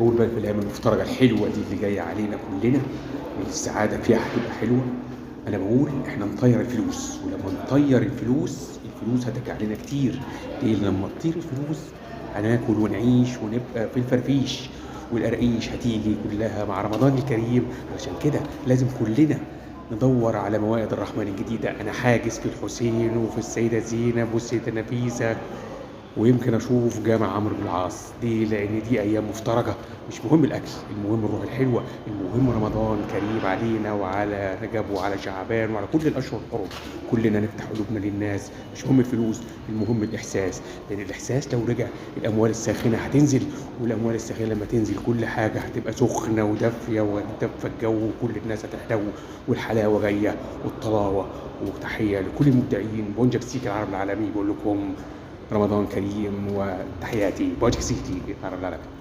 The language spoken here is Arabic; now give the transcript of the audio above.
نقول بقى في الأيام المفترجة الحلوة دي اللي جاية علينا كلنا، اللي السعادة فيها هتبقى حلوة. أنا باقول إحنا نطيّر الفلوس، ولمّا نطيّر الفلوس هترجع لنا كتير. ليه؟ لمّا تطير الفلوس هناكل ونعيش ونبقى في الفرافيش، والقراقيش هتيجي كلّها مع رمضان الكريم. علشان كده لازم كلنا ندوّر على موائد الرحمن الجديدة. أنا حاجز في الحسين وفي السيدة زينب والسيدة نفيسة، ويمكن أشوف جامع عمرو بن العاص. ليه؟ لإن دي أيام مفترجة، مش مهم الأكل، المهم الروح الحلوة، المهم رمضان كريم علينا وعلى رجب وعلى شعبان وعلى كل الأشهر الحرم. كلنا نفتح قلوبنا للناس، مش مهم الفلوس، المهم الإحساس. لأن الإحساس لو رجع الأموال الساخنة هتنزل، والأموال الساخنة لمّا تنزل كل حاجة هتبقى سخنة ودافية وهتدفى الجو وكل الناس هتحلو، والحلاوة جاية والطلاوة. وتحية لكل المبدعين. بونجا بسيك العرب العالمي بيقول لكم رمضان كريم، وتحياتي بوجه سيتي العرب العالمي.